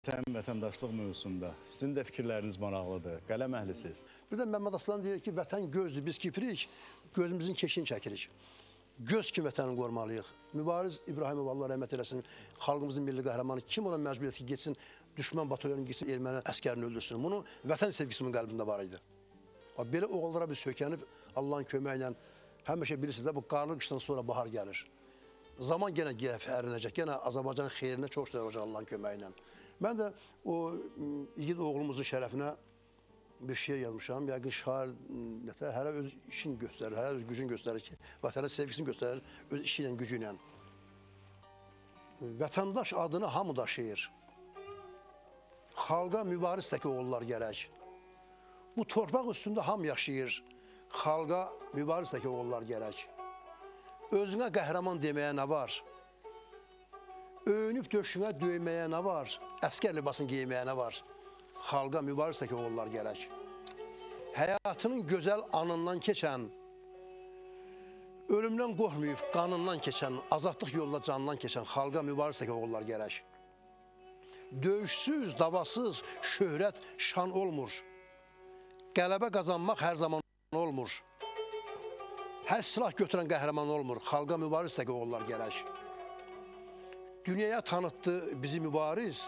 Vətəndaşlıq mövzusunda sizin də fikirləriniz maraqlıdır, qələm əhlisiniz. Bir də Məmməd Aslan deyir ki, vətən gözdür, biz kipirik, gözümüzün keşini çəkirik. Göz kimi vətəni qorumalıyıq. Mübariz İbrahimov Allah rəhmət eləsin, xalqımızın milli qəhrəmanı kim ona məcburiyyət ki, geçsin, düşmən batalyonun geçsin, erməni əskərini öldürsün. Bunu vətən sevgisimin qəlbində var idi. Belə oğullara biz sökənib Allahın köməyi ilə, həmişə bilirsiniz də bu qarlı qışdan sonra bahar gəlir. Zaman yenə ərinəcək, yenə Azərbaycanın xeyrinə çox şeylər olacaq Allahın köməyi ilə. Mən də o igid oğlumuzun şərəfinə bir şeir yazmışam. Yəqin şair hərə öz işini göstərir, hərə öz gücünü göstərir ki, vətənə sevgisini göstərir, öz işi ilə, gücü ilə. Vətəndaş adını hamı daşıyır. Xalqa mübariz təki oğullar gərək. Bu torpaq üstündə ham yaşayır. Xalqa mübariz təki oğullar gərək. Özünə qəhrəman deməyə nə var? Öyünüb döşünə döyməyə nə var? Əskər libasını giyməyə nə var? Xalqa mübariz təki oğullar gərək. Həyatının gözəl anından keçən, ölümdən qorxmayıb qanından keçən, azadlıq yolunda canından keçən xalqa mübariz təki oğullar gərək. Döyüşsüz, davasız şöhrət şan olmur. Qələbə qazanmaq hər zaman olmur. Hər silah götürən qəhrəman olmur. Xalqa mübariz təki oğullar gərək. Dünyaya tanıtdı bizi mübariz.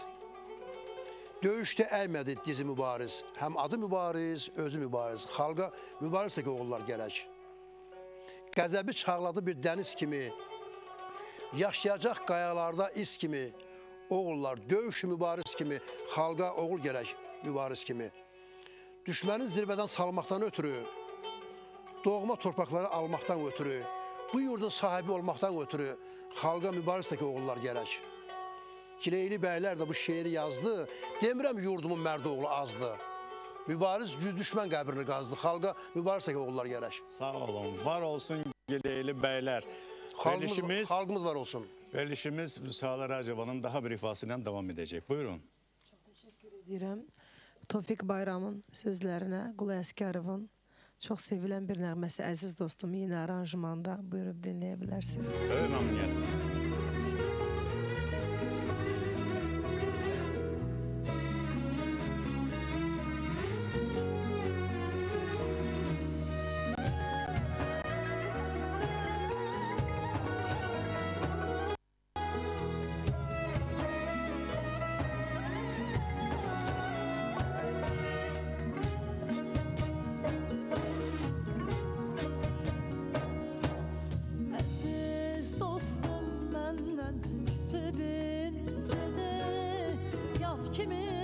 Döyüşdə əymədi dizi mübariz. Həm adı mübariz, özü mübariz. Xalqa mübariz təki oğullar gərək. Qəzəbi çağladı bir dəniz kimi. Yaşayacaq qayalarda iz kimi. Oğullar döyüş mübariz kimi. Xalqa oğul gərək mübariz kimi. Düşmənin zirvədən salmaqdan ötürü, doğma torpaqları almaqdan ötürü, bu yurdun sahibi olmaqdan ötürü xalqa mübariz təki oğullar gərək. Kileyli bəylər də bu şeiri yazdı, demirəm yurdumun mərd oğlu azdı. Mübariz yüz düşmən qəbrini qazdı, xalqa mübariz təki oğullar gərək. Sağ olun, var olsun Kileyli bəylər. Xalqımız var olsun. Verilişimiz Vüsalar Racevanın daha bir ifası ilə devam edəcək. Buyurun. Çox təşəkkür edirəm. Tofiq Bayramın sözlərinə, Qulu Əsgərovun çox sevilən bir nəğməsi əziz dostum yeni aranjmanda buyurub dinləyə bilərsiniz. Böyük məmnuniyyətlə. Kimi